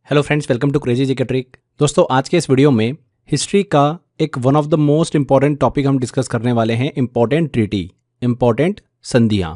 Hello friends, welcome to crazy GK trick. दोस्तों, आज के इस वीडियो में हिस्ट्री का एक one of the most important topic हम डिस्कस करने वाले हैं, इंपॉर्टेंट ट्रीटी, इंपॉर्टेंट संधियां।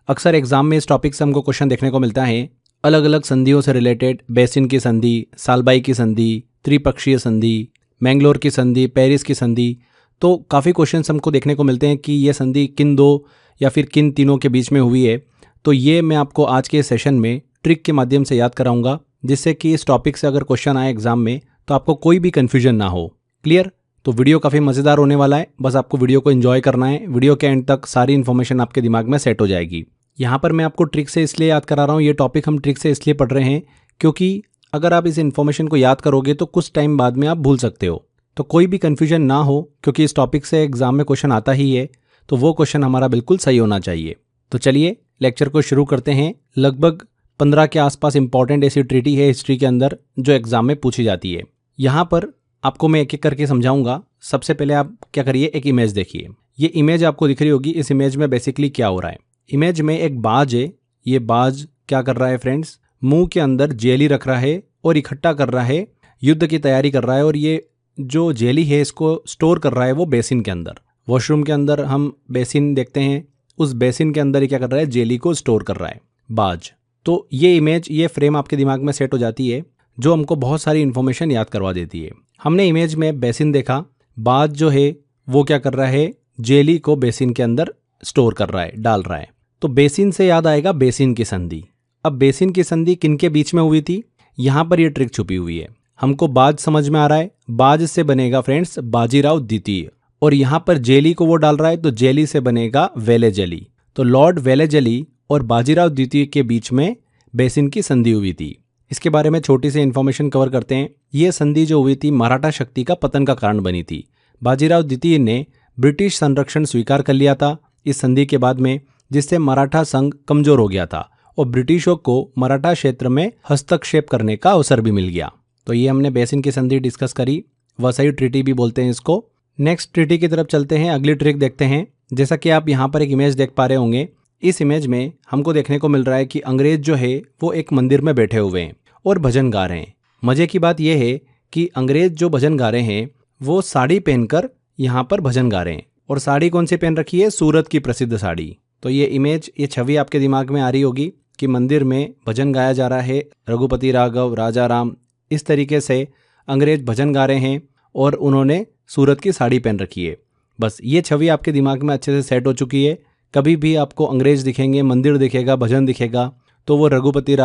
अक्सर एग्जाम में इस टॉपिक से हमको क्वेश्चन देखने को मिलता है, अलग अलग संधियों से रिलेटेड, बेसिन की संधि, सालबाई की संधि, त्रिपक्षीय संधि, मैंगलोर की संधि, पेरिस की संधि। तो काफ़ी क्वेश्चन हमको देखने को मिलते हैं कि ये संधि किन दो या फिर किन तीनों के बीच में हुई है। तो ये मैं आपको आज के सेशन में ट्रिक के माध्यम से याद कराऊंगा, जिससे कि इस टॉपिक से अगर क्वेश्चन आए एग्जाम में तो आपको कोई भी कन्फ्यूजन ना हो। क्लियर? तो वीडियो काफ़ी मज़ेदार होने वाला है, बस आपको वीडियो को एंजॉय करना है। वीडियो के एंड तक सारी इन्फॉर्मेशन आपके दिमाग में सेट हो जाएगी। यहाँ पर मैं आपको ट्रिक से इसलिए याद करा रहा हूँ, ये टॉपिक हम ट्रिक से इसलिए पढ़ रहे हैं क्योंकि अगर आप इस इन्फॉर्मेशन को याद करोगे तो कुछ टाइम बाद में आप भूल सकते हो। तो कोई भी कन्फ्यूजन ना हो, क्योंकि इस टॉपिक से एग्जाम में क्वेश्चन आता ही है, तो वो क्वेश्चन हमारा बिल्कुल सही होना चाहिए। तो चलिए लेक्चर को शुरू करते हैं। लगभग 15 के आसपास इंपॉर्टेंट ऐसी ट्रीटी है हिस्ट्री के अंदर जो एग्जाम में पूछी जाती है। यहाँ पर आपको मैं एक एक करके समझाऊंगा। सबसे पहले आप क्या करिए, एक इमेज देखिए। ये इमेज आपको दिख रही होगी। इस इमेज में बेसिकली क्या हो रहा है, इमेज में एक बाज है। ये बाज क्या कर रहा है फ्रेंड्स, मुंह के अंदर जेली रख रहा है और इकट्ठा कर रहा है, युद्ध की तैयारी कर रहा है। और ये जो जेली है इसको स्टोर कर रहा है वो बेसिन के अंदर। वॉशरूम के अंदर हम बेसिन देखते हैं, उस बेसिन के अंदर ये क्या कर रहा है, जेली को स्टोर कर रहा है बाज। तो ये इमेज, ये फ्रेम आपके दिमाग में सेट हो जाती है, जो हमको बहुत सारी इन्फॉर्मेशन याद करवा देती है। हमने इमेज में बेसिन देखा, बाज जो है वो क्या कर रहा है, जेली को बेसिन के अंदर स्टोर कर रहा है, डाल रहा है। तो बेसिन से याद आएगा बेसिन की संधि। अब बेसिन की संधि किनके बीच में हुई थी, यहाँ पर ये ट्रिक छुपी हुई है। हमको बाज समझ में आ रहा है, बाज से बनेगा फ्रेंड्स बाजीराव द्वितीय, और यहाँ पर जेली को वो डाल रहा है तो जेली से बनेगा वेलेजली। तो लॉर्ड वेलेजली और बाजीराव द्वितीय के बीच में बेसिन की संधि हुई थी। इसके बारे में छोटी सी इन्फॉर्मेशन कवर करते हैं। ये संधि जो हुई थी मराठा शक्ति का पतन का कारण बनी थी। बाजीराव द्वितीय ने ब्रिटिश संरक्षण स्वीकार कर लिया था इस संधि के बाद में, जिससे मराठा संघ कमजोर हो गया था और ब्रिटिशों को मराठा क्षेत्र में हस्तक्षेप करने का अवसर भी मिल गया। तो ये हमने बेसिन की संधि डिस्कस करी, वसई ट्रीटी भी बोलते हैं इसको। नेक्स्ट ट्रीटी की तरफ चलते हैं, अगली ट्रिक देखते हैं। जैसा कि आप यहाँ पर एक इमेज देख पा रहे होंगे, इस इमेज में हमको देखने को मिल रहा है कि अंग्रेज जो है वो एक मंदिर में बैठे हुए हैं और भजन गा रहे हैं। मजे की बात यह है कि अंग्रेज जो भजन गा रहे हैं वो साड़ी पहनकर यहाँ पर भजन गा रहे हैं। और साड़ी कौन सी पहन रखी है, सूरत की प्रसिद्ध साड़ी। तो ये इमेज, ये छवि आपके दिमाग में आ रही होगी कि मंदिर में भजन गाया जा रहा है, रघुपति राघव, राजा राम, इस तरीके से अंग्रेज भजन गा रहे हैं और उन्होंने सूरत की साड़ी पहन रखी है। बस ये छवि आपके दिमाग में अच्छे से सेट हो चुकी है। कभी भी आपको अंग्रेज दिखेंगे, मंदिर दिखेगा, भजन दिखेगा, तो वो रघुपति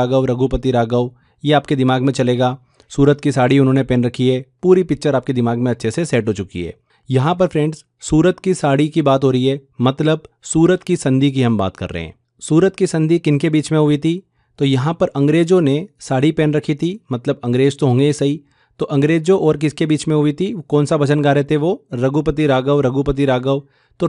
राघव ये आपके दिमाग में चलेगा। सूरत की साड़ी उन्होंने पहन रखी है, पूरी पिक्चर आपके दिमाग में अच्छे से सेट हो चुकी है। यहाँ पर फ्रेंड्स सूरत की साड़ी की बात हो रही है, मतलब सूरत की संधि की हम बात कर रहे हैं। सूरत की संधि किनके बीच में हुई थी, तो यहाँ पर अंग्रेजों ने साड़ी पहन रखी थी, मतलब अंग्रेज तो होंगे सही। तो अंग्रेजों और किसके बीच में हुई थी, कौन सा भजन गा रहे थे वो, रघुपति राघव। तो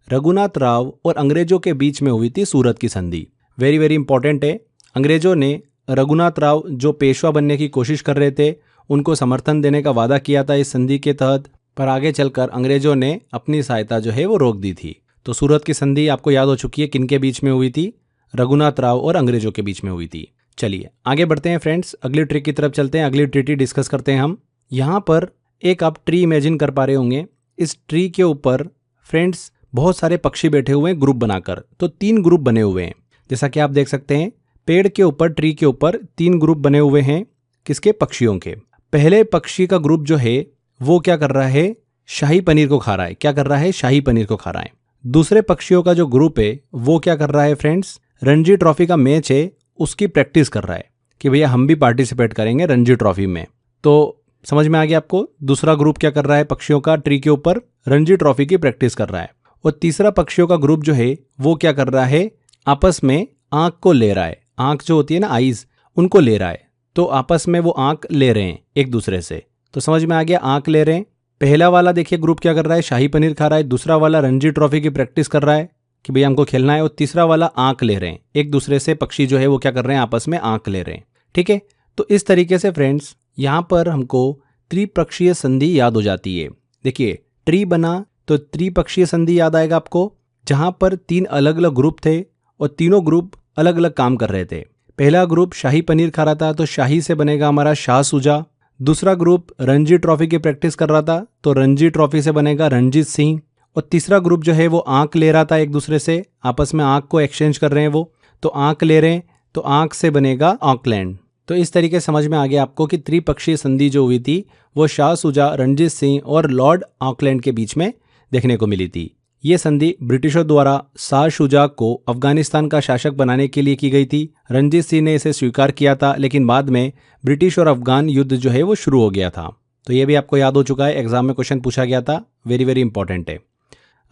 रघुनाथ राव और अंग्रेजों के बीच में हुई थी सूरत की संधि। वेरी वेरी इंपॉर्टेंट है। अंग्रेजों ने रघुनाथ राव जो पेशवा बनने की कोशिश कर रहे थे, उनको समर्थन देने का वादा किया था इस संधि के तहत, पर आगे चलकर अंग्रेजों ने अपनी सहायता जो है वो रोक दी थी। तो सूरत की संधि आपको याद हो चुकी है किनके बीच में हुई थी, रघुनाथ राव और अंग्रेजों के बीच में हुई थी। चलिए आगे बढ़ते हैं फ्रेंड्स, अगली ट्रिक की तरफ चलते हैं, अगली ट्रीटी डिस्कस करते हैं हम। यहाँ पर एक आप ट्री इमेजिन कर पा रहे होंगे। इस ट्री के ऊपर फ्रेंड्स बहुत सारे पक्षी बैठे हुए हैं ग्रुप बनाकर। तो 3 ग्रुप बने हुए हैं, जैसा कि आप देख सकते हैं। पेड़ के ऊपर, ट्री के ऊपर 3 ग्रुप बने हुए हैं, किसके, पक्षियों के। पहले पक्षी का ग्रुप जो है वो क्या कर रहा है, शाही पनीर को खा रहा है। क्या कर रहा है, शाही पनीर को खा रहा है। दूसरे पक्षियों का जो ग्रुप है वो क्या कर रहा है फ्रेंड्स, रणजी ट्रॉफी का मैच है उसकी प्रैक्टिस कर रहा है कि भैया हम भी पार्टिसिपेट करेंगे रणजी ट्रॉफी में। तो समझ में आ गया आपको। दूसरा ग्रुप क्या कर रहा है पक्षियों का, ट्री के ऊपर रणजी ट्रॉफी की प्रैक्टिस कर रहा है। और तीसरा पक्षियों का ग्रुप जो है वो क्या कर रहा है, आपस में आंख को ले रहा है। आंख जो होती है ना, आईज, उनको ले रहा है। तो आपस में वो आंख ले रहे हैं एक दूसरे से। तो समझ में आ गया, आंख ले रहे हैं। पहला वाला देखिए ग्रुप क्या कर रहा है, शाही पनीर खा रहा है। दूसरा वाला रणजी ट्रॉफी की प्रैक्टिस कर रहा है कि भैया हमको खेलना है। और तीसरा वाला आंख ले रहे हैं एक दूसरे से। पक्षी जो है वो क्या कर रहे हैं, आपस में आंख ले रहे हैं। ठीक है, तो इस तरीके से फ्रेंड्स यहाँ पर हमको त्रिपक्षीय संधि याद हो जाती है। देखिए ट्री बना तो त्रिपक्षीय संधि याद आएगा आपको, जहां पर 3 अलग अलग ग्रुप थे और तीनों ग्रुप अलग अलग काम कर रहे थे। पहला ग्रुप शाही पनीर खा रहा था तो शाही से बनेगा हमारा शाह सुजा। दूसरा ग्रुप रणजी ट्रॉफी की प्रैक्टिस कर रहा था तो रणजी ट्रॉफी से बनेगा रणजीत सिंह। और तीसरा ग्रुप जो है वो आंख ले रहा था एक दूसरे से, आपस में आंख को एक्सचेंज कर रहे हैं वो, तो आंख ले रहे हैं तो आंख से बनेगा ऑकलैंड। तो इस तरीके से समझ में आ गया आपको कि त्रिपक्षीय संधि जो हुई थी वो शाह सुजा, रणजीत सिंह और लॉर्ड ऑकलैंड के बीच में देखने को मिली थी। ये संधि ब्रिटिशों द्वारा शाह शुजा को अफगानिस्तान का शासक बनाने के लिए की गई थी। रणजीत सिंह ने इसे स्वीकार किया था, लेकिन बाद में ब्रिटिश और अफगान युद्ध जो है वो शुरू हो गया था। तो ये भी आपको याद हो चुका है, एग्जाम में क्वेश्चन पूछा गया था, वेरी वेरी इंपॉर्टेंट है।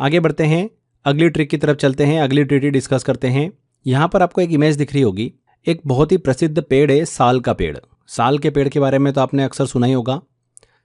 आगे बढ़ते हैं, अगली ट्रिक की तरफ चलते हैं, अगली ट्रिक डिस्कस करते हैं। यहाँ पर आपको एक इमेज दिख रही होगी, एक बहुत ही प्रसिद्ध पेड़ है साल का पेड़। साल के पेड़ के बारे में तो आपने अक्सर सुना ही होगा।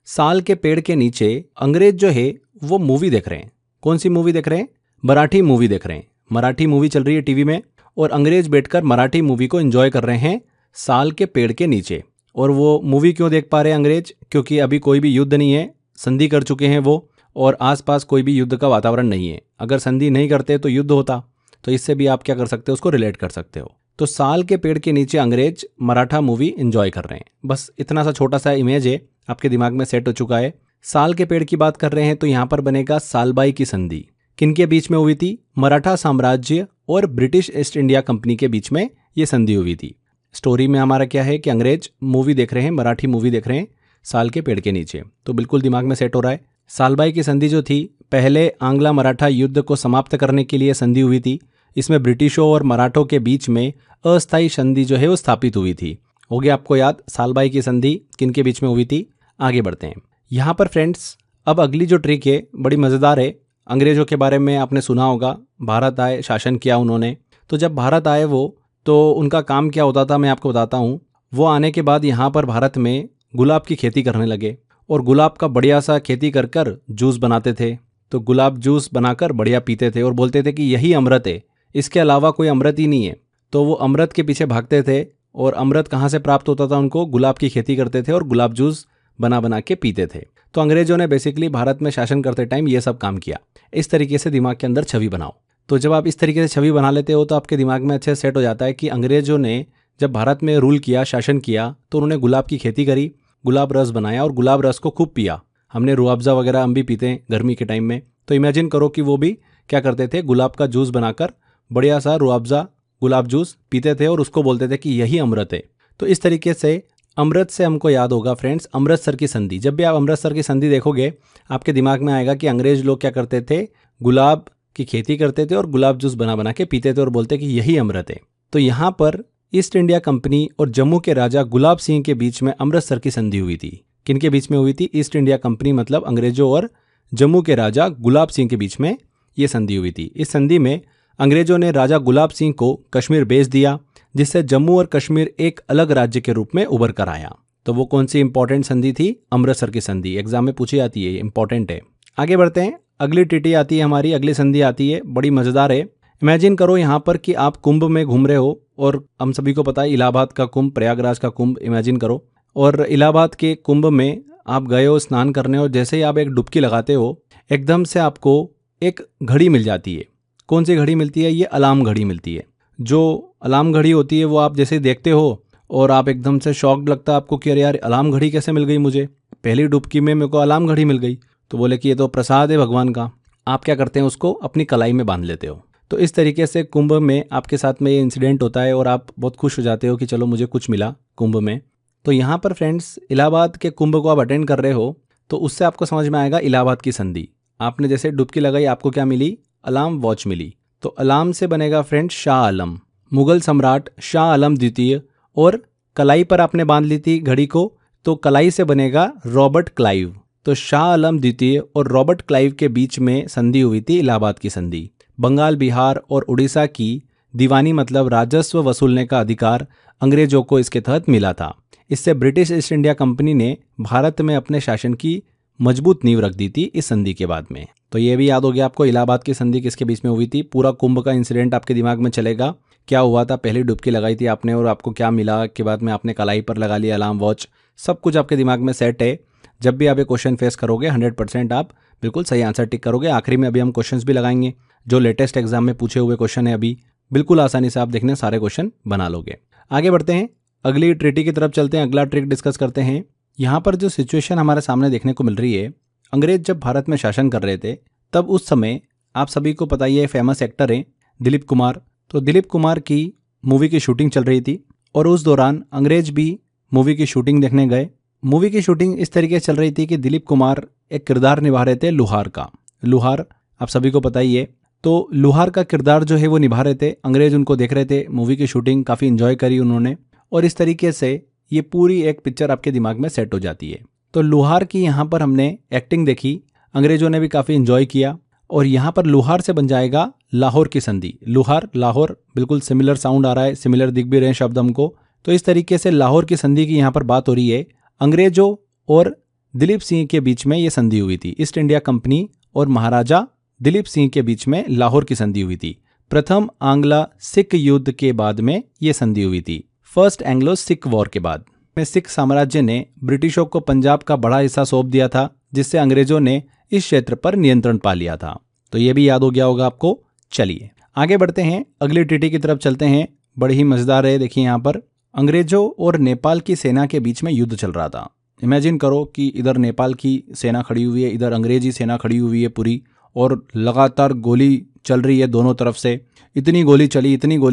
साल के पेड़ के नीचे अंग्रेज जो है वो मूवी देख रहे हैं। कौन सी मूवी देख रहे हैं? मराठी मूवी देख रहे हैं। मराठी मूवी चल रही है टीवी में और अंग्रेज बैठकर मराठी मूवी को एंजॉय कर रहे हैं साल के पेड़ के नीचे। और वो मूवी क्यों देख पा रहे हैं अंग्रेज? क्योंकि अभी कोई भी युद्ध नहीं है, संधि कर चुके हैं वो, और आसपास कोई भी युद्ध का वातावरण नहीं है। अगर संधि नहीं करते तो युद्ध होता। तो इससे भी आप क्या कर सकते हो, उसको रिलेट कर सकते हो। तो साल के पेड़ के नीचे अंग्रेज मराठा मूवी एंजॉय कर रहे हैं। बस इतना सा छोटा सा इमेज है, आपके दिमाग में सेट हो चुका है। साल के पेड़ की बात कर रहे हैं तो यहाँ पर बनेगा सालबाई की संधि। किनके बीच में हुई थी? मराठा साम्राज्य और ब्रिटिश ईस्ट इंडिया कंपनी के बीच में ये संधि हुई थी। स्टोरी में हमारा क्या है कि अंग्रेज मूवी देख रहे हैं, मराठी मूवी देख रहे हैं साल के पेड़ के नीचे। तो बिल्कुल दिमाग में सेट हो रहा है। सालबाई की संधि जो थी, पहले आंग्ला मराठा युद्ध को समाप्त करने के लिए संधि हुई थी। इसमें ब्रिटिशों और मराठों के बीच में अस्थायी संधि जो है वो स्थापित हुई थी। हो गया आपको याद सालबाई की संधि किनके बीच में हुई थी। आगे बढ़ते हैं। यहाँ पर फ्रेंड्स अब अगली जो ट्रिक है बड़ी मज़ेदार है। अंग्रेजों के बारे में आपने सुना होगा, भारत आए, शासन किया उन्होंने। तो जब भारत आए वो, तो उनका काम क्या होता था मैं आपको बताता हूँ। वो आने के बाद यहाँ पर भारत में गुलाब की खेती करने लगे और गुलाब का बढ़िया सा खेती कर कर जूस बनाते थे। तो गुलाब जूस बनाकर बढ़िया पीते थे और बोलते थे कि यही अमृत है, इसके अलावा कोई अमृत ही नहीं है। तो वो अमृत के पीछे भागते थे और अमृत कहाँ से प्राप्त होता था उनको? गुलाब की खेती करते थे और गुलाब जूस बना बना के पीते थे। तो अंग्रेजों ने बेसिकली भारत में शासन करते टाइम ये सब काम किया। इस तरीके से दिमाग के अंदर छवि बनाओ। तो जब आप इस तरीके से छवि बना लेते हो तो आपके दिमाग में अच्छे सेट हो जाता है कि अंग्रेजों ने जब भारत में रूल किया, शासन किया, तो उन्होंने गुलाब की खेती करी, गुलाब रस बनाया और गुलाब रस को खूब पिया। हमने रूअफ़ज़ा वगैरह हम भी पीते हैं गर्मी के टाइम में। तो इमेजिन करो कि वो भी क्या करते थे, गुलाब का जूस बनाकर बढ़िया सा रूअफ़ज़ा गुलाब जूस पीते थे और उसको बोलते थे कि यही अमृत है। तो इस तरीके से अमृत से हमको याद होगा फ्रेंड्स अमृतसर की संधि। जब भी आप अमृतसर की संधि देखोगे आपके दिमाग में आएगा कि अंग्रेज लोग क्या करते थे, गुलाब की खेती करते थे और गुलाब जूस बना बना के पीते थे और बोलते कि यही अमृत है। तो यहाँ पर ईस्ट इंडिया कंपनी और जम्मू के राजा गुलाब सिंह के बीच में अमृतसर की संधि हुई थी। किनके बीच में हुई थी? ईस्ट इंडिया कंपनी मतलब अंग्रेजों और जम्मू के राजा गुलाब सिंह के बीच में ये संधि हुई थी। इस संधि में अंग्रेजों ने राजा गुलाब सिंह को कश्मीर बेच दिया, जिससे जम्मू और कश्मीर एक अलग राज्य के रूप में उभर कर आया। तो वो कौन सी इंपॉर्टेंट संधि थी? अमृतसर की संधि। एग्जाम में पूछी जाती है, इंपॉर्टेंट है। आगे बढ़ते हैं, अगली टीटी आती है हमारी, अगली संधि आती है, बड़ी मज़ेदार है। इमेजिन करो यहाँ पर कि आप कुंभ में घूम रहे हो और हम सभी को पता है इलाहाबाद का कुंभ, प्रयागराज का कुंभ इमेजिन करो। और इलाहाबाद के कुंभ में आप गए हो स्नान करने और जैसे ही आप एक डुबकी लगाते हो एकदम से आपको एक घड़ी मिल जाती है। कौन सी घड़ी मिलती है? ये अलार्म घड़ी मिलती है। जो अलार्म घड़ी होती है वो आप जैसे देखते हो और आप एकदम से शॉक्ड लगता है आपको कि अरे यार अलार्म घड़ी कैसे मिल गई मुझे, पहली डुबकी में मेरे को अलार्म घड़ी मिल गई। तो बोले कि ये तो प्रसाद है भगवान का। आप क्या करते हैं, उसको अपनी कलाई में बांध लेते हो। तो इस तरीके से कुंभ में आपके साथ में ये इंसिडेंट होता है और आप बहुत खुश हो जाते हो कि चलो मुझे कुछ मिला कुंभ में। तो यहाँ पर फ्रेंड्स इलाहाबाद के कुंभ को आप अटेंड कर रहे हो तो उससे आपको समझ में आएगा इलाहाबाद की संधि। आपने जैसे डुबकी लगाई आपको क्या मिली? अलार्म वॉच मिली। तो अलार्म से बनेगा फ्रेंड्स शाह आलम, मुगल सम्राट शाह आलम द्वितीय। और कलाई पर आपने बांध ली थी घड़ी को, तो कलाई से बनेगा रॉबर्ट क्लाइव। तो शाह आलम द्वितीय और रॉबर्ट क्लाइव के बीच में संधि हुई थी इलाहाबाद की संधि। बंगाल, बिहार और उड़ीसा की दीवानी मतलब राजस्व वसूलने का अधिकार अंग्रेजों को इसके तहत मिला था। इससे ब्रिटिश ईस्ट इंडिया कंपनी ने भारत में अपने शासन की मजबूत नींव रख दी थी इस संधि के बाद में। तो ये भी याद हो गया आपको इलाहाबाद की संधि किसके बीच में हुई थी। पूरा कुंभ का इंसिडेंट आपके दिमाग में चलेगा, क्या हुआ था, पहली डुबकी लगाई थी आपने और आपको क्या मिला, के बाद में आपने कलाई पर लगा लिया अलार्म वॉच, सब कुछ आपके दिमाग में सेट है। जब भी आप ये क्वेश्चन फेस करोगे 100% आप बिल्कुल सही आंसर टिक करोगे। आखिरी में अभी हम क्वेश्चंस भी लगाएंगे जो लेटेस्ट एग्जाम में पूछे हुए क्वेश्चन है। अभी बिल्कुल आसानी से आप देखने सारे क्वेश्चन बना लोगे। आगे बढ़ते हैं, अगली ट्रीटी की तरफ चलते हैं, अगला ट्रिक डिस्कस करते हैं। यहाँ पर जो सिचुएशन हमारे सामने देखने को मिल रही है, अंग्रेज जब भारत में शासन कर रहे थे तब उस समय आप सभी को पता ही है, फेमस एक्टर हैं दिलीप कुमार। तो दिलीप कुमार की मूवी की शूटिंग चल रही थी और उस दौरान अंग्रेज भी मूवी की शूटिंग देखने गए। मूवी की शूटिंग इस तरीके से चल रही थी कि दिलीप कुमार एक किरदार निभा रहे थे लुहार का। लुहार आप सभी को पता ही है। तो लुहार का किरदार जो है वो निभा रहे थे, अंग्रेज उनको देख रहे थे, मूवी की शूटिंग काफ़ी इंजॉय करी उन्होंने और इस तरीके से ये पूरी एक पिक्चर आपके दिमाग में सेट हो जाती है। तो लुहार की यहाँ पर हमने एक्टिंग देखी, अंग्रेजों ने भी काफ़ी इंजॉय किया और यहाँ पर लुहार से बन जाएगा लाहौर की संधि। लुहार लाहौर बिल्कुल सिमिलर साउंड आ रहा है, सिमिलर दिख भी रहे हैं शब्द हमको। तो इस तरीके से लाहौर की संधि की यहाँ पर बात हो रही है। अंग्रेजों और दिलीप सिंह के बीच में ये संधि हुई थी। ईस्ट इंडिया कंपनी और महाराजा दिलीप सिंह के बीच में लाहौर की संधि हुई थी। प्रथम आंग्ला सिख युद्ध के बाद में ये संधि हुई थी, फर्स्ट एंग्लो सिख वॉर के बाद में। सिख साम्राज्य ने ब्रिटिशों को पंजाब का बड़ा हिस्सा सौंप दिया था, जिससे अंग्रेजों ने इस क्षेत्र पर नियंत्रण पा लिया था। तो ये भी याद हो गया होगा आपको। चलिए आगे बढ़ते हैं, अगली ट्रीटी की तरफ चलते हैं। बड़ी ही मजेदार है। देखिए यहाँ पर अंग्रेजों और नेपाल की सेना के बीच में युद्ध चल रहा था। इमेजिन करो कि इधर नेपाल की सेना खड़ी हुई है, इधर अंग्रेजी सेना खड़ी हुई है पूरी, और लगातार गोली चल रही है दोनों तरफ से। इतनी गोली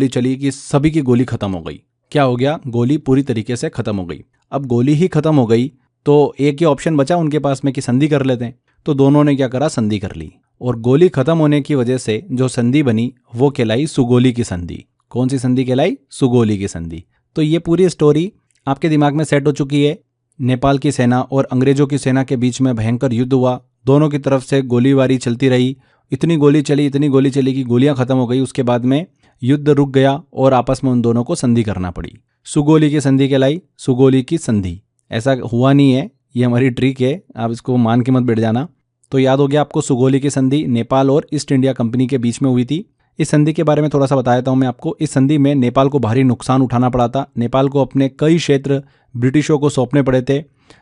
चली कि सभी की गोली खत्म हो गई। क्या हो गया? गोली पूरी तरीके से खत्म हो गई। अब गोली ही खत्म हो गई तो एक ही ऑप्शन बचा उनके पास में कि संधि कर लेते हैं। तो दोनों ने क्या करा? संधि कर ली। और गोली खत्म होने की वजह से जो संधि बनी वो कहलाई सुगोली की संधि। कौन सी संधि कहलाई? सुगोली की संधि। तो ये पूरी स्टोरी आपके दिमाग में सेट हो चुकी है। नेपाल की सेना और अंग्रेजों की सेना के बीच में भयंकर युद्ध हुआ, दोनों की तरफ से गोलीबारी चलती रही। इतनी गोली चली कि गोलियां खत्म हो गई। उसके बाद में युद्ध रुक गया और आपस में उन दोनों को संधि करना पड़ी। सुगोली की संधि कहलाई, सुगोली की संधि। ऐसा हुआ नहीं है, ये हमारी ट्रिक है, आप इसको मान के मत बैठ जाना। तो याद हो गया आपको, सुगोली की संधि नेपाल और ईस्ट इंडिया कंपनी के बीच में हुई थी। इस संधि के बारे में थोड़ा सा बता देता हूं मैं आपको। इस संधि में नेपाल को भारी नुकसान उठाना पड़ा था। नेपाल को अपने कई क्षेत्र ब्रिटिशों को सौंपने पड़े थे,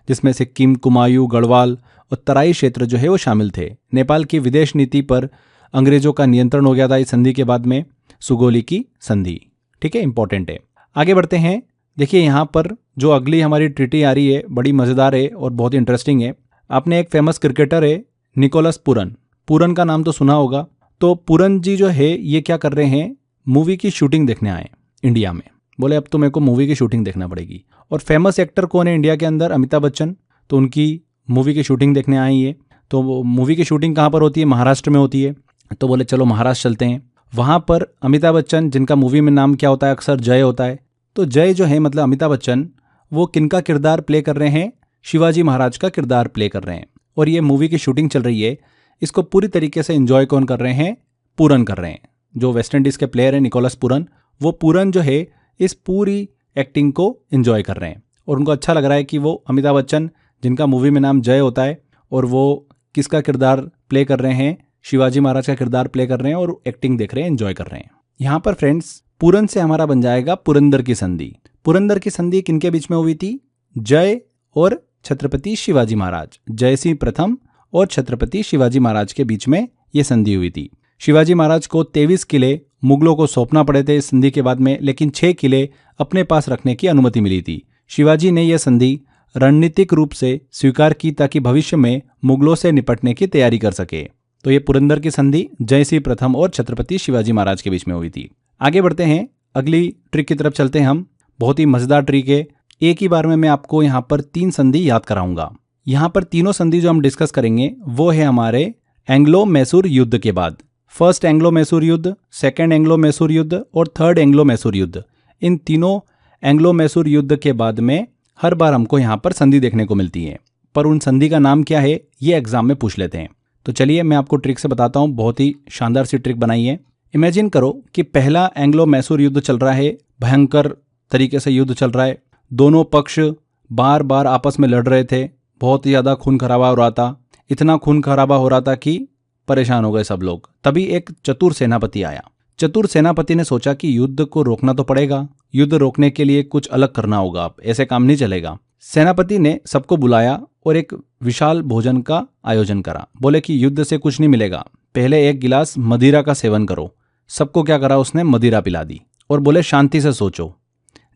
जिसमें सिक्किम, कुमायूं, गढ़वाल और तराई क्षेत्र जो है वो शामिल थे। नेपाल की विदेश नीति पर अंग्रेजों का नियंत्रण हो गया था इस संधि के बाद में, सुगोली की संधि। ठीक है, इंपॉर्टेंट है। आगे बढ़ते हैं। देखिए यहाँ पर जो अगली हमारी ट्रीटी आ रही है बड़ी मज़ेदार है और बहुत ही इंटरेस्टिंग है। आपने एक फेमस क्रिकेटर है निकोलस पूरन, पूरन का नाम तो सुना होगा। तो पूरन जी जो है ये क्या कर रहे हैं? मूवी की शूटिंग देखने आए इंडिया में। बोले अब तो मेरे को मूवी की शूटिंग देखना पड़ेगी। और फेमस एक्टर कौन है इंडिया के अंदर? अमिताभ बच्चन। तो उनकी मूवी की शूटिंग देखने आए ये। तो वो मूवी की शूटिंग कहाँ पर होती है? महाराष्ट्र में होती है। तो बोले चलो महाराष्ट्र चलते हैं। वहाँ पर अमिताभ बच्चन, जिनका मूवी में नाम क्या होता है? अक्सर जय होता है। तो जय जो है मतलब अमिताभ बच्चन, वो किनका किरदार प्ले कर रहे हैं? शिवाजी महाराज का किरदार प्ले कर रहे हैं। और ये मूवी की शूटिंग चल रही है। इसको पूरी तरीके से एंजॉय कौन कर रहे हैं? पूरन कर रहे हैं। जो वेस्ट इंडीज के प्लेयर हैं निकोलस पूरन, वो पूरन जो है इस पूरी एक्टिंग को एंजॉय कर रहे हैं और उनको अच्छा लग रहा है कि वो अमिताभ बच्चन, जिनका मूवी में नाम जय होता है, और वो किसका किरदार प्ले कर रहे हैं? शिवाजी महाराज का किरदार प्ले कर रहे हैं और एक्टिंग देख रहे हैं, एंजॉय कर रहे हैं। यहाँ पर फ्रेंड्स पूरन से हमारा बन जाएगा पुरंदर की संधि। पुरंदर की संधि किनके बीच में हुई थी? जय और छत्रपति शिवाजी महाराज, जय सिंह प्रथम और छत्रपति शिवाजी महाराज के बीच में ये संधि हुई थी। शिवाजी महाराज को 23 किले मुगलों को सौंपना पड़े थे इस संधि के बाद में, लेकिन 6 किले अपने पास रखने की अनुमति मिली थी। शिवाजी ने यह संधि रणनीतिक रूप से स्वीकार की ताकि भविष्य में मुगलों से निपटने की तैयारी कर सके। तो ये पुरंदर की संधि जय सिंह प्रथम और छत्रपति शिवाजी महाराज के बीच में हुई थी। आगे बढ़ते हैं, अगली ट्रिक की तरफ चलते हैं हम। बहुत ही मजेदार ट्रिक है। एक ही बार में मैं आपको यहाँ पर 3 संधि याद कराऊंगा। यहाँ पर तीनों संधि जो हम डिस्कस करेंगे वो है हमारे एंग्लो मैसूर युद्ध के बाद। फर्स्ट एंग्लो मैसूर युद्ध, सेकेंड एंग्लो मैसूर युद्ध और थर्ड एंग्लो मैसूर युद्ध। इन तीनों एंग्लो मैसूर युद्ध के बाद में हर बार हमको यहाँ पर संधि देखने को मिलती है, पर उन संधि का नाम क्या है ये एग्जाम में पूछ लेते हैं। तो चलिए मैं आपको ट्रिक से बताता हूँ। बहुत ही शानदार सी ट्रिक बनाई है। इमेजिन करो कि पहला एंग्लो मैसूर युद्ध चल रहा है, भयंकर तरीके से युद्ध चल रहा है। दोनों पक्ष बार बार आपस में लड़ रहे थे, बहुत ही ज़्यादा खून खराबा हो रहा था। इतना खून खराबा हो रहा था कि परेशान हो गए सब लोग। तभी एक चतुर सेनापति आया। चतुर सेनापति ने सोचा कि युद्ध को रोकना तो पड़ेगा, युद्ध रोकने के लिए कुछ अलग करना होगा, अब ऐसे काम नहीं चलेगा। सेनापति ने सबको बुलाया और एक विशाल भोजन का आयोजन करा। बोले कि युद्ध से कुछ नहीं मिलेगा, पहले एक गिलास मदिरा का सेवन करो। सबको क्या करा उसने? मदिरा पिला दी और बोले शांति से सोचो,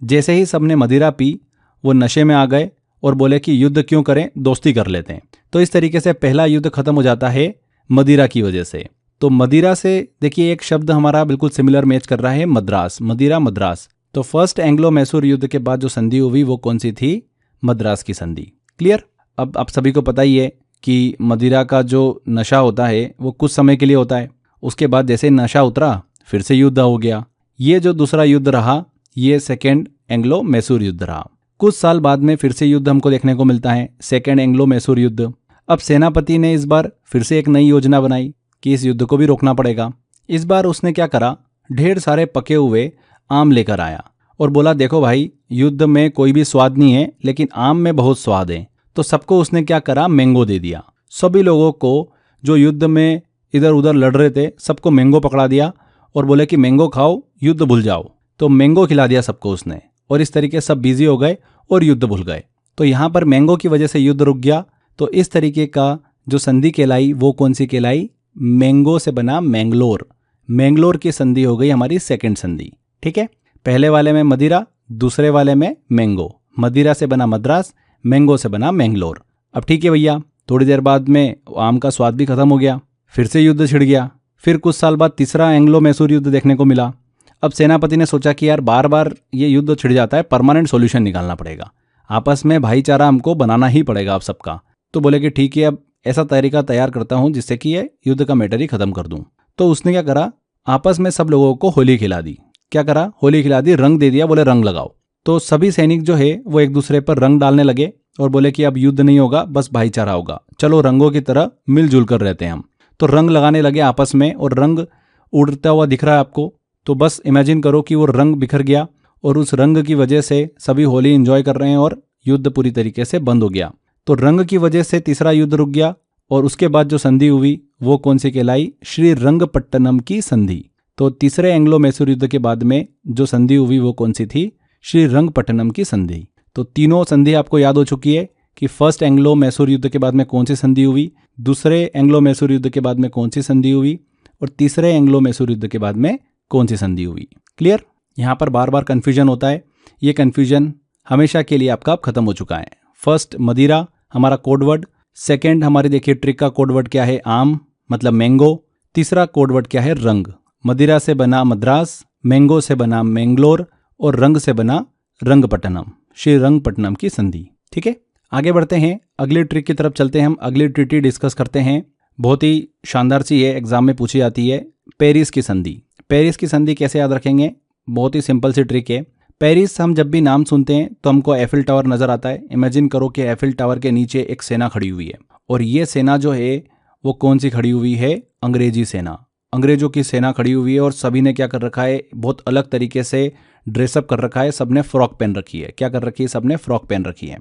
जैसे ही सबने मदिरा पी वो नशे में आ गए और बोले कि युद्ध क्यों करें, दोस्ती कर लेते हैं। तो इस तरीके से पहला युद्ध खत्म हो जाता है मदिरा की वजह से। तो मदिरा से देखिए एक शब्द हमारा बिल्कुल सिमिलर मैच कर रहा है, मद्रास, मदिरा मद्रास। तो फर्स्ट एंग्लो मैसूर युद्ध के बाद जो संधि हुई वो कौन सी थी? मद्रास की संधि। क्लियर? अब आप सभी को पता ही है कि मदिरा का जो नशा होता है वो कुछ समय के लिए होता है, उसके बाद जैसे नशा उतरा फिर से युद्ध हो गया। ये जो दूसरा युद्ध रहा ये सेकेंड एंग्लो मैसूर युद्ध रहा। कुछ साल बाद में फिर से युद्ध हमको देखने को मिलता है, सेकेंड एंग्लो मैसूर युद्ध। अब सेनापति ने इस बार फिर से एक नई योजना बनाई कि इस युद्ध को भी रोकना पड़ेगा। इस बार उसने क्या करा, ढेर सारे पके हुए आम लेकर आया और बोला देखो भाई, युद्ध में कोई भी स्वाद नहीं है लेकिन आम में बहुत स्वाद है। तो सबको उसने क्या करा, मैंगो दे दिया। सभी लोगों को जो युद्ध में इधर उधर लड़ रहे थे सबको मैंगो पकड़ा दिया और बोले कि मैंगो खाओ, युद्ध भूल जाओ। तो मैंगो खिला दिया सबको उसने और इस तरीके सब बिजी हो गए और युद्ध भूल गए। तो यहाँ पर मैंगो की वजह से युद्ध रुक गया। तो इस तरीके का जो संधि कहलाई वो कौन सी कहलाई? मैंगो से बना मैंगलोर। मैंगलोर की संधि हो गई हमारी सेकंड संधि। ठीक है, पहले वाले में मदिरा, दूसरे वाले में मैंगो। मदिरा से बना मद्रास, मैंगो से बना मैंगलोर। अब ठीक है भैया, थोड़ी देर बाद में आम का स्वाद भी खत्म हो गया, फिर से युद्ध छिड़ गया। फिर कुछ साल बाद तीसरा एंग्लो मैसूर युद्ध देखने को मिला। अब सेनापति ने सोचा कि यार बार बार ये युद्ध छिड़ जाता है, परमानेंट सॉल्यूशन निकालना पड़ेगा, आपस में भाईचारा हमको बनाना ही पड़ेगा आप सबका। तो बोले कि ठीक है, अब ऐसा तरीका तैयार करता हूं जिससे कि ये युद्ध का मैटर ही खत्म कर दूं। तो उसने क्या करा, आपस में सब लोगों को होली खिला दी। क्या करा, होली खिला दी, रंग दे दिया, बोले रंग लगाओ। तो सभी सैनिक जो है वो एक दूसरे पर रंग डालने लगे और बोले कि अब युद्ध नहीं होगा, बस भाईचारा होगा, चलो रंगों की तरह मिलजुल कर रहते हैं हम। तो रंग लगाने लगे आपस में और रंग उड़ता हुआ दिख रहा है आपको। तो बस इमेजिन करो कि वो रंग बिखर गया और उस रंग की वजह से सभी होली एंजॉय कर रहे हैं और युद्ध पूरी तरीके से बंद हो गया। तो रंग की वजह से तीसरा युद्ध रुक गया और उसके बाद जो संधि हुई वो कौन सी कहलाई? श्री रंगपट्टनम की संधि। तो तीसरे एंग्लो मैसूर युद्ध के बाद में जो संधि हुई वो कौन सी थी? श्री रंगपट्टनम की संधि। तो तीनों संधि आपको याद हो चुकी है कि फर्स्ट एंग्लो मैसूर युद्ध के बाद में कौन सी संधि हुई, दूसरे एंग्लो मैसूर युद्ध के बाद में कौन सी संधि हुई और तीसरे एंग्लो मैसूर युद्ध के बाद में कौन सी संधि हुई। क्लियर? यहाँ पर बार बार कन्फ्यूजन होता है, ये कन्फ्यूजन हमेशा के लिए आपका अब खत्म हो चुका है। फर्स्ट मदिरा हमारा कोडवर्ड, सेकेंड हमारी देखिए ट्रिक का कोडवर्ड क्या है? आम मतलब मैंगो। तीसरा कोडवर्ड क्या है? रंग। मदिरा से बना मद्रास, मैंगो से बना मैंगलोर और रंग से बना रंगपट्टनम, श्री रंगपट्टनम की संधि। ठीक है, आगे बढ़ते हैं, अगली ट्रिक की तरफ चलते हैं। हम अगली ट्रिटी डिस्कस करते हैं, बहुत ही शानदार सी है, एग्जाम में पूछी जाती है, पेरिस की संधि। पेरिस की संधि कैसे याद रखेंगे? बहुत ही सिंपल सी ट्रिक है। पेरिस हम जब भी नाम सुनते हैं तो हमको एफिल टावर नजर आता है। इमेजिन करो कि एफिल टावर के नीचे एक सेना खड़ी हुई है और ये सेना जो है वो कौन सी खड़ी हुई है? अंग्रेजी सेना। अंग्रेजों की सेना खड़ी हुई है और सभी ने क्या कर रखा है? बहुत अलग तरीके से ड्रेसअप कर रखा है, सबने फ्रॉक पहन रखी है। क्या कर रखी है? सबने फ्रॉक पहन रखी है।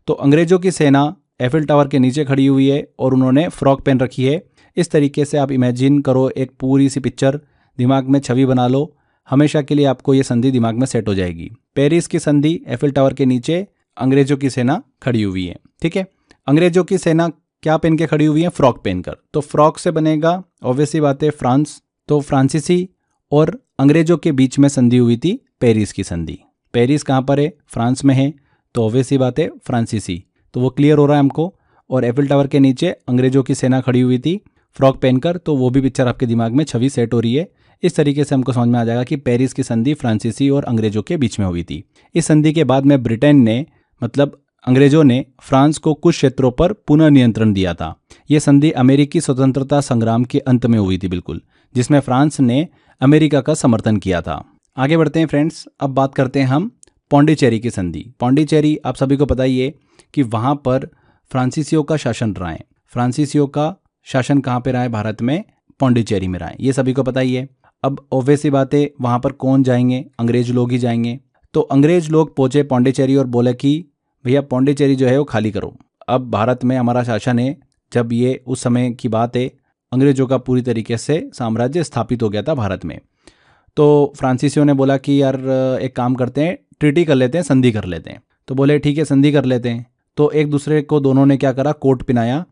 तो अंग्रेजों की सेना एफिल टावर के नीचे खड़ी हुई है और उन्होंने फ्रॉक पहन रखी है। इस तरीके से आप इमेजिन करो, एक पूरी सी पिक्चर दिमाग में छवि बना लो, हमेशा के लिए आपको ये संधि दिमाग में सेट हो जाएगी। पेरिस की संधि, एफिल टावर के नीचे अंग्रेजों की सेना खड़ी हुई है। ठीक है, अंग्रेजों की सेना क्या पहन के खड़ी हुई है? फ्रॉक पहनकर। तो फ्रॉक से बनेगा ऑब्वियसली बात है फ्रांस। तो फ्रांसीसी और अंग्रेजों के बीच में संधि हुई थी पेरिस की संधि। पेरिस कहाँ पर है? फ्रांस में है, तो ऑब्वियसली बात है फ्रांसीसी। तो वो क्लियर हो रहा है हमको। और एफिल टावर के नीचे अंग्रेजों की सेना खड़ी हुई थी फ्रॉक पहनकर, तो वो भी पिक्चर आपके दिमाग में छवि सेट हो रही है। इस तरीके से हमको समझ में आ जाएगा कि पेरिस की संधि फ्रांसीसी और अंग्रेजों के बीच में हुई थी। इस संधि के बाद में ब्रिटेन ने, मतलब अंग्रेजों ने, फ्रांस को कुछ क्षेत्रों पर पुनः नियंत्रण दिया था। यह संधि अमेरिकी स्वतंत्रता संग्राम के अंत में हुई थी बिल्कुल, जिसमें फ्रांस ने अमेरिका का समर्थन किया था। आगे बढ़ते हैं फ्रेंड्स, अब बात करते हैं हम पौंडीचेरी की संधि। पौंडीचेरी आप सभी को पता ही है कि वहाँ पर फ्रांसीसियों का शासन रहा है। फ्रांसीसियों का शासन कहाँ पे रहा है भारत में? पौंडीचेरी में रहा है, ये सभी को पता ही है। अब ऑब्वियसली बात है, वहाँ पर कौन जाएंगे? अंग्रेज लोग ही जाएंगे। तो अंग्रेज लोग पहुँचे पौंडीचेरी और बोले कि भैया पौंडीचेरी जो है वो खाली करो, अब भारत में हमारा शासन है। जब ये उस समय की बात है, अंग्रेजों का पूरी तरीके से साम्राज्य स्थापित हो गया था भारत में। तो फ्रांसीसियों ने बोला कि यार एक काम करते हैं, ट्रीटी कर लेते हैं, संधि कर लेते हैं। तो बोले ठीक है संधि कर लेते हैं। तो एक दूसरे को दोनों ने क्या करा? कोट पिनाया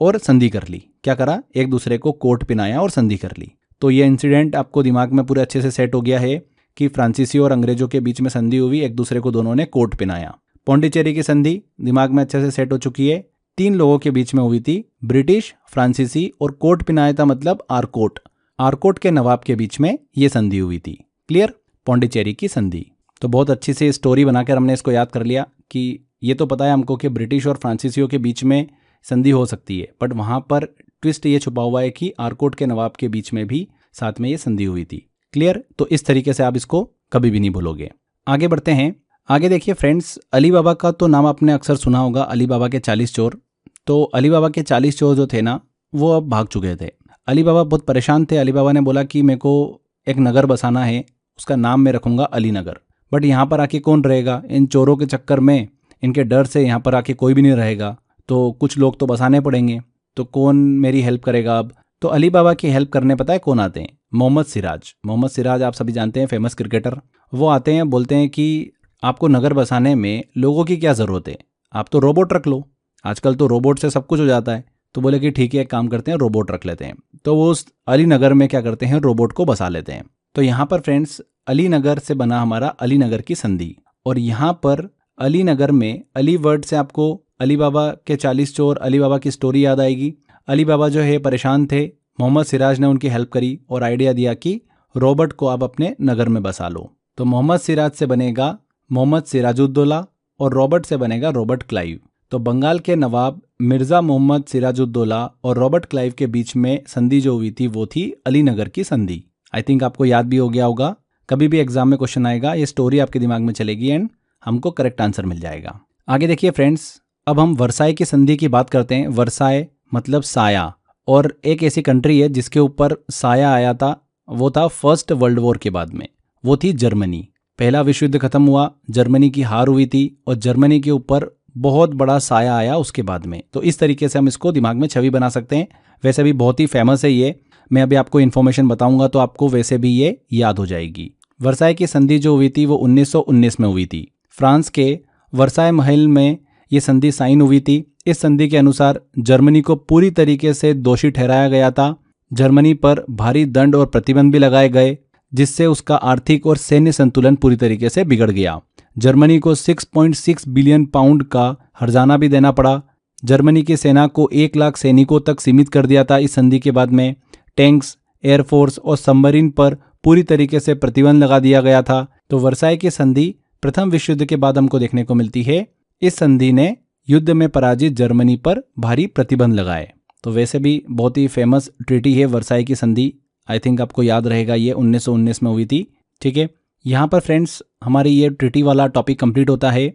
और संधि कर ली। क्या करा? एक दूसरे को कोट पिनाया और संधि कर ली। तो ये इंसिडेंट आपको दिमाग में पूरे अच्छे से सेट हो गया है कि फ्रांसीसियों और अंग्रेजों के बीच में संधि हुई, एक दूसरे को दोनों ने कोट पहनाया। पौंडीचेरी की संधि दिमाग में अच्छे से सेट हो चुकी है, 3 लोगों के बीच में हुई थी, ब्रिटिश, फ्रांसीसी और कोट पहनाया था मतलब आरकोट। आरकोट के नवाब के बीच में ये संधि हुई थी। क्लियर? पौंडीचेरी की संधि। तो बहुत अच्छी से स्टोरी बनाकर हमने इसको याद कर लिया कि ये तो पता है हमको कि ब्रिटिश और फ्रांसीसियों के बीच में संधि हो सकती है, बट वहाँ पर ट्विस्ट ये छुपा हुआ है कि आरकोट के नवाब के बीच में भी साथ में ये संधि हुई थी। क्लियर? तो इस तरीके से आप इसको कभी भी नहीं भूलोगे। आगे बढ़ते हैं। आगे देखिए फ्रेंड्स, अली बाबा का तो नाम आपने अक्सर सुना होगा, अली बाबा के 40 चोर। तो अली बाबा के 40 चोर जो थे ना, वो अब भाग चुके थे। अली बाबा बहुत परेशान थे। अली बाबा ने बोला कि मेरे को एक नगर बसाना है, उसका नाम मैं रखूंगा अली नगर। बट यहाँ पर आके कौन रहेगा? इन चोरों के चक्कर में, इनके डर से यहाँ पर आके कोई भी नहीं रहेगा, तो कुछ लोग तो बसाने पड़ेंगे, तो कौन मेरी हेल्प करेगा अब? तो अली बाबा की हेल्प करने पता है कौन आते हैं? मोहम्मद सिराज। मोहम्मद सिराज आप सभी जानते हैं, फेमस क्रिकेटर। वो आते हैं, बोलते हैं कि आपको नगर बसाने में लोगों की क्या ज़रूरत है, आप तो रोबोट रख लो, आजकल तो रोबोट से सब कुछ हो जाता है। तो बोले कि ठीक है, एक काम करते हैं, रोबोट रख लेते हैं। तो वो उस अली नगर में क्या करते हैं, रोबोट को बसा लेते हैं। तो यहाँ पर फ्रेंड्स अली नगर से बना हमारा अली नगर की संधि। और यहाँ पर अली नगर में, अली वर्ड से आपको अली बाबा के 40 चोर, अली बाबा की स्टोरी याद आएगी। अली बाबा जो है परेशान थे, मोहम्मद सिराज ने उनकी हेल्प करी और आइडिया दिया कि रॉबर्ट को आप अपने नगर में बसा लो। तो मोहम्मद सिराज से बनेगा मोहम्मद सिराजुद्दौला और रॉबर्ट से बनेगा रॉबर्ट क्लाइव। तो बंगाल के नवाब मिर्ज़ा मोहम्मद सिराजुद्दौला और रॉबर्ट क्लाइव के बीच में संधि जो हुई थी वो थी अली नगर की संधि। आई थिंक आपको याद भी हो गया होगा, कभी भी एग्जाम में क्वेश्चन आएगा ये स्टोरी आपके दिमाग में चलेगी एंड हमको करेक्ट आंसर मिल जाएगा। आगे देखिए फ्रेंड्स, अब हम वर्साई की संधि की बात करते हैं। वर्साई मतलब साया, और एक ऐसी कंट्री है जिसके ऊपर साया आया था, वो था फर्स्ट वर्ल्ड वॉर के बाद में, वो थी जर्मनी। पहला विश्व युद्ध खत्म हुआ, जर्मनी की हार हुई थी और जर्मनी के ऊपर बहुत बड़ा साया आया उसके बाद में। तो इस तरीके से हम इसको दिमाग में छवि बना सकते हैं। वैसे भी बहुत ही फेमस है ये, मैं अभी आपको इन्फॉर्मेशन बताऊंगा तो आपको वैसे भी ये याद हो जाएगी। वर्साई की संधि जो हुई थी वो 1919 में हुई थी। फ्रांस के वर्साई महल में ये संधि साइन हुई थी। इस संधि के अनुसार जर्मनी को पूरी तरीके से दोषी ठहराया गया था। जर्मनी पर भारी दंड और प्रतिबंध भी लगाए गए, जिससे उसका आर्थिक और सैन्य संतुलन पूरी तरीके से बिगड़ गया। जर्मनी को 6.6 बिलियन पाउंड का हर्जाना भी देना पड़ा। जर्मनी की सेना को 1 लाख सैनिकों तक सीमित कर दिया था इस संधि के बाद में। टैंक्स, एयरफोर्स और सबमरीन पर पूरी तरीके से प्रतिबंध लगा दिया गया था। तो वर्साई की संधि प्रथम विश्व युद्ध के बाद हमको देखने को मिलती है। इस संधि ने युद्ध में पराजित जर्मनी पर भारी प्रतिबंध लगाए। तो वैसे भी बहुत ही फेमस ट्रीटी है वर्साई की संधि। आई थिंक आपको याद रहेगा, ये 1919 में हुई थी। ठीक है, यहाँ पर फ्रेंड्स हमारी ये ट्रीटी वाला टॉपिक कंप्लीट होता है।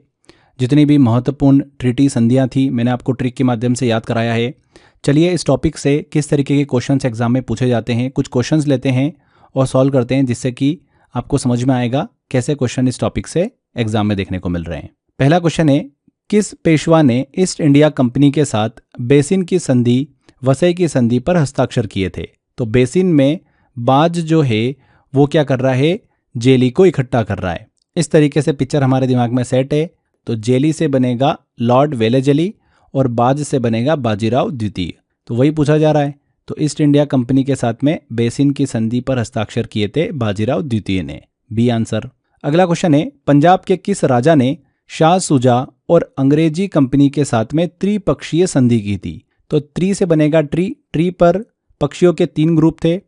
जितनी भी महत्वपूर्ण ट्रीटी संधियाँ थी मैंने आपको ट्रिक के माध्यम से याद कराया है। चलिए इस टॉपिक से किस तरीके के क्वेश्चंस एग्जाम में पूछे जाते हैं, कुछ क्वेश्चंस लेते हैं और सॉल्व करते हैं, जिससे कि आपको समझ में आएगा कैसे क्वेश्चन इस टॉपिक से एग्जाम में देखने को मिल रहे हैं। पहला क्वेश्चन है, किस पेशवा ने ईस्ट इंडिया कंपनी के साथ बेसिन की संधि, वसई की संधि पर हस्ताक्षर किए थे? तो बेसिन में बाज जो है वो क्या कर रहा है, जेली को इकट्ठा कर रहा है। इस तरीके से पिक्चर हमारे दिमाग में सेट है। तो जेली से बनेगा लॉर्ड वेलेजली और बाज से बनेगा बाजीराव द्वितीय। तो वही पूछा जा रहा है। तो ईस्ट इंडिया कंपनी के साथ में बेसिन की संधि पर हस्ताक्षर किए थे बाजीराव द्वितीय ने, बी आंसर। अगला क्वेश्चन है, पंजाब के किस राजा ने शाह सुजा और अंग्रेजी कंपनी के साथ में त्रिपक्षीय संधि की थी? तो त्रि से बनेगा ट्री। ट्री पर पक्षियों के 3 ग्रुप थे।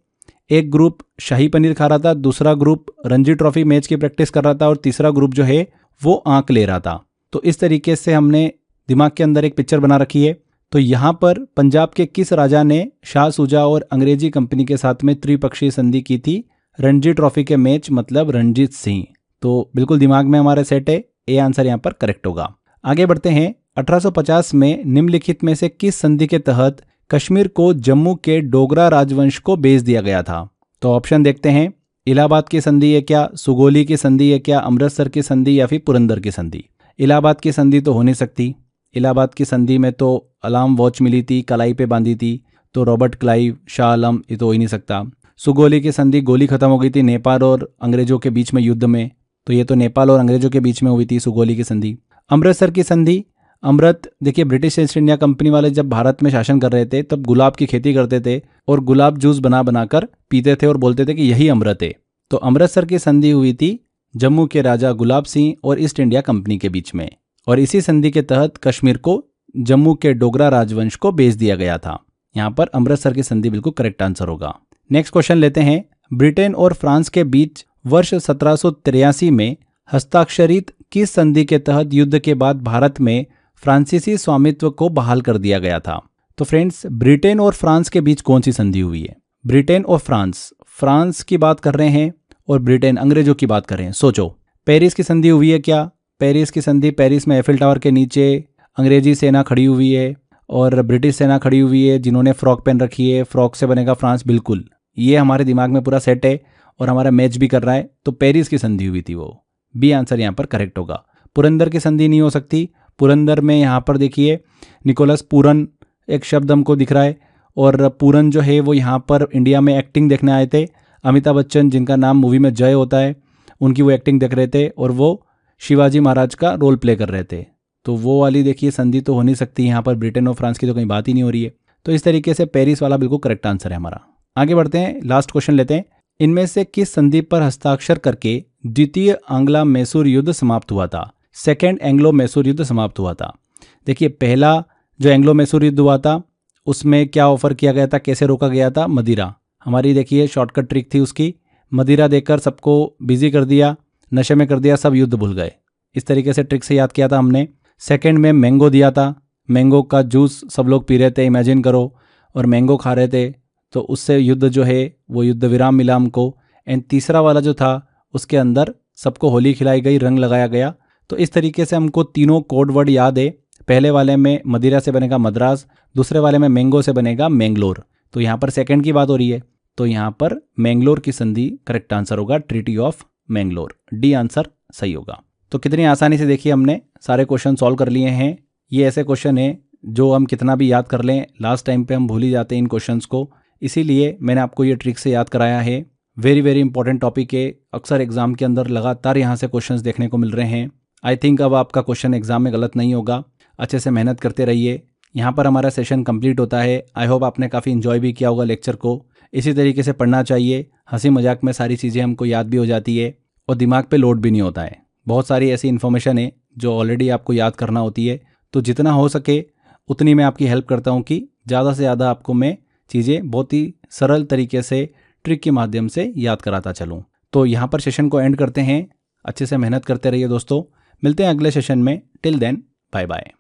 एक ग्रुप शाही पनीर खा रहा था, दूसरा ग्रुप रणजी ट्रॉफी मैच की प्रैक्टिस कर रहा था और तीसरा ग्रुप जो है वो आंख ले रहा था। तो इस तरीके से हमने दिमाग के अंदर एक पिक्चर बना रखी है। तो यहाँ पर पंजाब के किस राजा ने शाह सुजा और अंग्रेजी कंपनी के साथ में त्रिपक्षीय संधि की थी? रणजी ट्रॉफी के मैच मतलब रणजीत सिंह। तो बिल्कुल दिमाग में हमारे सेट है, ए आंसर यहाँ पर करेक्ट होगा। आगे बढ़ते हैं। 1850 में निम्नलिखित में से किस संधि के तहत कश्मीर को जम्मू के डोगरा राजवंश को बेच दिया गया था? तो ऑप्शन देखते हैं। इलाहाबाद की संधि है क्या, सुगोली की संधि है क्या, अमृतसर की संधि या फिर पुरंदर की संधि? इलाहाबाद की संधि तो हो नहीं सकती। इलाहाबाद की संधि में तो अलार्म वॉच मिली थी, कलाई पे बांधी थी, तो रॉबर्ट क्लाइव, शाह आलम, ये तो हो ही नहीं सकता। सुगोली की संधि, गोली खत्म हो गई थी नेपाल और अंग्रेजों के बीच में युद्ध में, तो ये तो नेपाल और अंग्रेजों के बीच में हुई थी सुगोली की संधि। अमृतसर की संधि, अमृत देखिए ब्रिटिश ईस्ट इंडिया कंपनी वाले जब भारत में शासन कर रहे थे तब गुलाब की खेती करते थे और गुलाब जूस बना बनाकर पीते थे और बोलते थे कि यही अमृत है। तो अमृतसर की संधि हुई थी जम्मू के राजा गुलाब सिंह और ईस्ट इंडिया कंपनी के बीच में, और इसी संधि के तहत कश्मीर को जम्मू के डोगरा राजवंश को बेच दिया गया था। यहाँ पर अमृतसर की संधि बिल्कुल करेक्ट आंसर होगा। नेक्स्ट क्वेश्चन लेते हैं। ब्रिटेन और फ्रांस के बीच वर्ष 1783 में हस्ताक्षरित किस संधि के तहत युद्ध के बाद भारत में फ्रांसीसी स्वामित्व को बहाल कर दिया गया था? तो फ्रेंड्स, ब्रिटेन और फ्रांस के बीच कौन सी संधि हुई है? ब्रिटेन और फ्रांस की बात कर रहे हैं और ब्रिटेन अंग्रेजों की बात कर रहे हैं। सोचो, पेरिस की संधि हुई है क्या? पेरिस की संधि, पेरिस में एफिल टावर के नीचे अंग्रेजी सेना खड़ी हुई है और ब्रिटिश सेना खड़ी हुई है जिन्होंने फ्रॉक पहन रखी है। फ्रॉक से बनेगा फ्रांस, बिल्कुल ये हमारे दिमाग में पूरा सेट है और हमारा मैच भी कर रहा है। तो पेरिस की संधि हुई थी वो, बी आंसर यहाँ पर करेक्ट होगा। पुरंदर की संधि नहीं हो सकती। पुरंदर में यहाँ पर देखिए निकोलस पूरन एक शब्द हमको दिख रहा है, और पूरन जो है वो यहाँ पर इंडिया में एक्टिंग देखने आए थे। अमिताभ बच्चन, जिनका नाम मूवी में जय होता है, उनकी वो एक्टिंग देख रहे थे और वो शिवाजी महाराज का रोल प्ले कर रहे थे। तो वो वाली देखिए संधि तो हो नहीं सकती यहाँ पर। ब्रिटेन और फ्रांस की तो कहीं बात ही नहीं हो रही है। तो इस तरीके से पेरिस वाला बिल्कुल करेक्ट आंसर है हमारा। आगे बढ़ते हैं, लास्ट क्वेश्चन लेते हैं। इनमें से किस संधि पर हस्ताक्षर करके द्वितीय आंग्ला मैसूर युद्ध समाप्त हुआ था? सेकेंड एंग्लो मैसूर युद्ध समाप्त हुआ था। देखिए, पहला जो एंग्लो मैसूर युद्ध हुआ था उसमें क्या ऑफर किया गया था, कैसे रोका गया था? मदिरा। हमारी देखिए शॉर्टकट ट्रिक थी उसकी, मदिरा देकर सबको बिजी कर दिया, नशे में कर दिया, सब युद्ध भूल गए। इस तरीके से ट्रिक से याद किया था हमने। सेकंड में मैंगो दिया था, मैंगो का जूस सब लोग पी रहे थे, इमेजिन करो, और मैंगो खा रहे थे, तो उससे युद्ध जो है वो युद्ध विराम मिला हमको। एंड तीसरा वाला जो था उसके अंदर सबको होली खिलाई गई, रंग लगाया गया। तो इस तरीके से हमको तीनों कोड वर्ड याद है। पहले वाले में मदिरा से बनेगा मद्रास, दूसरे वाले में मैंगो से बनेगा मैंगलोर। तो यहाँ पर सेकंड की बात हो रही है, तो यहाँ पर मैंगलोर की संधि करेक्ट आंसर होगा, treaty of Mangalore. D answer सही होगा। तो कितनी आसानी से देखिए हमने सारे क्वेश्चन सॉल्व कर लिए हैं। ये ऐसे क्वेश्चन हैं जो हम कितना भी याद कर लें, लास्ट टाइम पे हम भूल ही जाते हैं इन क्वेश्चंस को, इसीलिए मैंने आपको ये ट्रिक से याद कराया है। वेरी वेरी इंपॉर्टेंट टॉपिक है, अक्सर एग्जाम के अंदर लगातार यहाँ से क्वेश्चंस देखने को मिल रहे हैं। आई थिंक अब आपका क्वेश्चन एग्जाम में गलत नहीं होगा। अच्छे से मेहनत करते रहिए। यहाँ पर हमारा सेशन कंप्लीट होता है। आई होप आपने काफ़ी इन्जॉय भी किया होगा लेक्चर को। इसी तरीके से पढ़ना चाहिए, हंसी मजाक में सारी चीज़ें हमको याद भी हो जाती है और दिमाग पे लोड भी नहीं होता है। बहुत सारी ऐसी इन्फॉर्मेशन है जो ऑलरेडी आपको याद करना होती है, तो जितना हो सके उतनी मैं आपकी हेल्प करता हूँ कि ज़्यादा से ज़्यादा आपको मैं चीज़ें बहुत ही सरल तरीके से ट्रिक के माध्यम से याद कराता चलूँ। तो यहाँ पर सेशन को एंड करते हैं। अच्छे से मेहनत करते रहिए दोस्तों। मिलते हैं अगले सेशन में। Till then, bye bye.